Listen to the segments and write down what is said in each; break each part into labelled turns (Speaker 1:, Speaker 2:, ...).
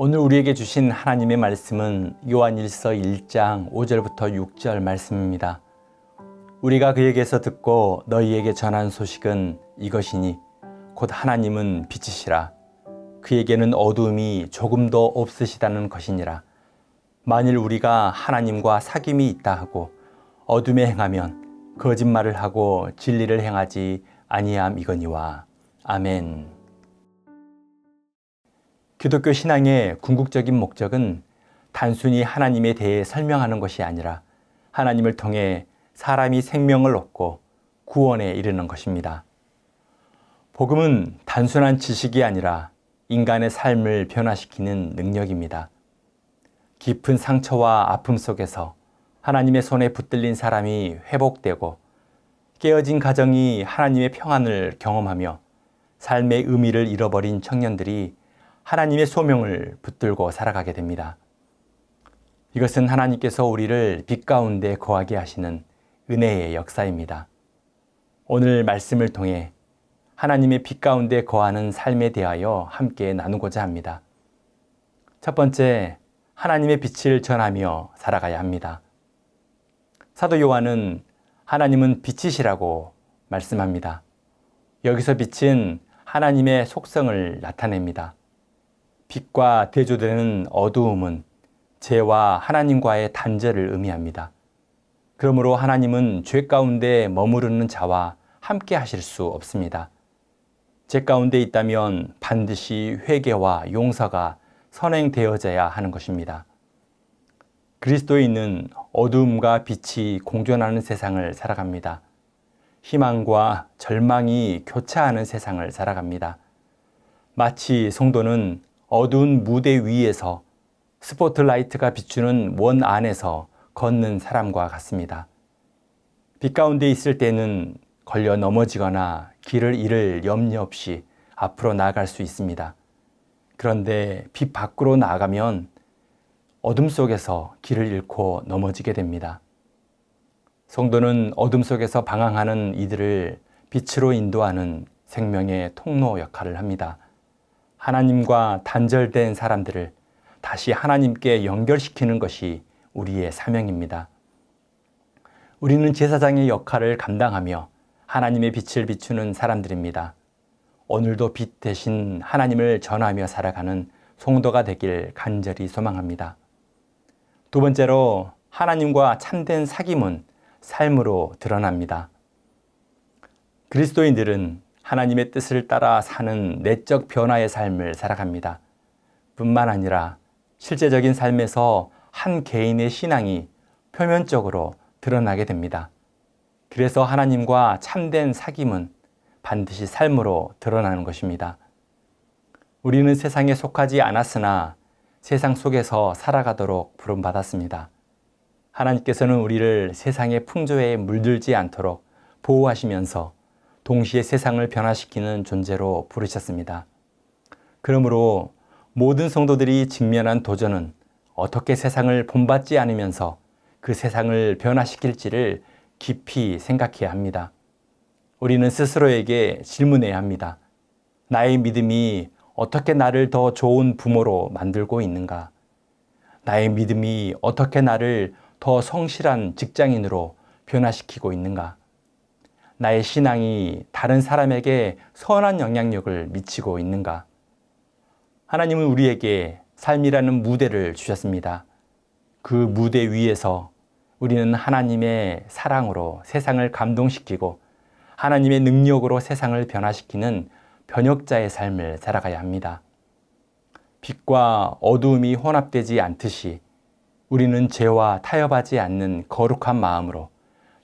Speaker 1: 오늘 우리에게 주신 하나님의 말씀은 요한일서 1장 5절부터 6절 말씀입니다. 우리가 그에게서 듣고 너희에게 전한 소식은 이것이니 곧 하나님은 빛이시라. 그에게는 어두움이 조금도 없으시다는 것이니라. 만일 우리가 하나님과 사귐이 있다 하고 어둠에 행하면 거짓말을 하고 진리를 행하지 아니함이거니와. 아멘. 기독교 신앙의 궁극적인 목적은 단순히 하나님에 대해 설명하는 것이 아니라 하나님을 통해 사람이 생명을 얻고 구원에 이르는 것입니다. 복음은 단순한 지식이 아니라 인간의 삶을 변화시키는 능력입니다. 깊은 상처와 아픔 속에서 하나님의 손에 붙들린 사람이 회복되고 깨어진 가정이 하나님의 평안을 경험하며 삶의 의미를 잃어버린 청년들이 하나님의 소명을 붙들고 살아가게 됩니다. 이것은 하나님께서 우리를 빛 가운데 거하게 하시는 은혜의 역사입니다. 오늘 말씀을 통해 하나님의 빛 가운데 거하는 삶에 대하여 함께 나누고자 합니다. 첫 번째, 하나님의 빛을 전하며 살아가야 합니다. 사도 요한은 하나님은 빛이시라고 말씀합니다. 여기서 빛은 하나님의 속성을 나타냅니다. 빛과 대조되는 어두움은 죄와 하나님과의 단절을 의미합니다. 그러므로 하나님은 죄 가운데 머무르는 자와 함께 하실 수 없습니다. 죄 가운데 있다면 반드시 회개와 용서가 선행되어져야 하는 것입니다. 그리스도인은 어두움과 빛이 공존하는 세상을 살아갑니다. 희망과 절망이 교차하는 세상을 살아갑니다. 마치 성도는 어두운 무대 위에서 스포트라이트가 비추는 원 안에서 걷는 사람과 같습니다. 빛 가운데 있을 때는 걸려 넘어지거나 길을 잃을 염려 없이 앞으로 나아갈 수 있습니다. 그런데 빛 밖으로 나아가면 어둠 속에서 길을 잃고 넘어지게 됩니다. 성도는 어둠 속에서 방황하는 이들을 빛으로 인도하는 생명의 통로 역할을 합니다. 하나님과 단절된 사람들을 다시 하나님께 연결시키는 것이 우리의 사명입니다. 우리는 제사장의 역할을 감당하며 하나님의 빛을 비추는 사람들입니다. 오늘도 빛 대신 하나님을 전하며 살아가는 성도가 되길 간절히 소망합니다. 두 번째로, 하나님과 참된 사귐은 삶으로 드러납니다. 그리스도인들은 하나님의 뜻을 따라 사는 내적 변화의 삶을 살아갑니다. 뿐만 아니라 실제적인 삶에서 한 개인의 신앙이 표면적으로 드러나게 됩니다. 그래서 하나님과 참된 사귐은 반드시 삶으로 드러나는 것입니다. 우리는 세상에 속하지 않았으나 세상 속에서 살아가도록 부름받았습니다. 하나님께서는 우리를 세상의 풍조에 물들지 않도록 보호하시면서 동시에 세상을 변화시키는 존재로 부르셨습니다. 그러므로 모든 성도들이 직면한 도전은 어떻게 세상을 본받지 않으면서 그 세상을 변화시킬지를 깊이 생각해야 합니다. 우리는 스스로에게 질문해야 합니다. 나의 믿음이 어떻게 나를 더 좋은 부모로 만들고 있는가? 나의 믿음이 어떻게 나를 더 성실한 직장인으로 변화시키고 있는가? 나의 신앙이 다른 사람에게 선한 영향력을 미치고 있는가? 하나님은 우리에게 삶이라는 무대를 주셨습니다. 그 무대 위에서 우리는 하나님의 사랑으로 세상을 감동시키고 하나님의 능력으로 세상을 변화시키는 변혁자의 삶을 살아가야 합니다. 빛과 어두움이 혼합되지 않듯이 우리는 죄와 타협하지 않는 거룩한 마음으로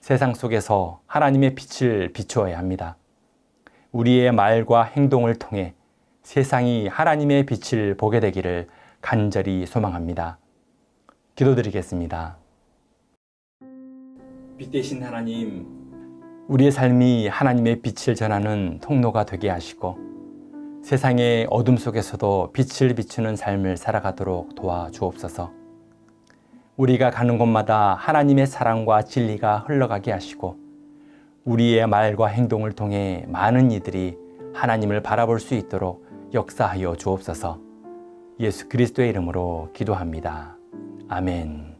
Speaker 1: 세상 속에서 하나님의 빛을 비추어야 합니다. 우리의 말과 행동을 통해 세상이 하나님의 빛을 보게 되기를 간절히 소망합니다. 기도드리겠습니다. 빛 대신 하나님, 우리의 삶이 하나님의 빛을 전하는 통로가 되게 하시고 세상의 어둠 속에서도 빛을 비추는 삶을 살아가도록 도와주옵소서. 우리가 가는 곳마다 하나님의 사랑과 진리가 흘러가게 하시고 우리의 말과 행동을 통해 많은 이들이 하나님을 바라볼 수 있도록 역사하여 주옵소서. 예수 그리스도의 이름으로 기도합니다. 아멘.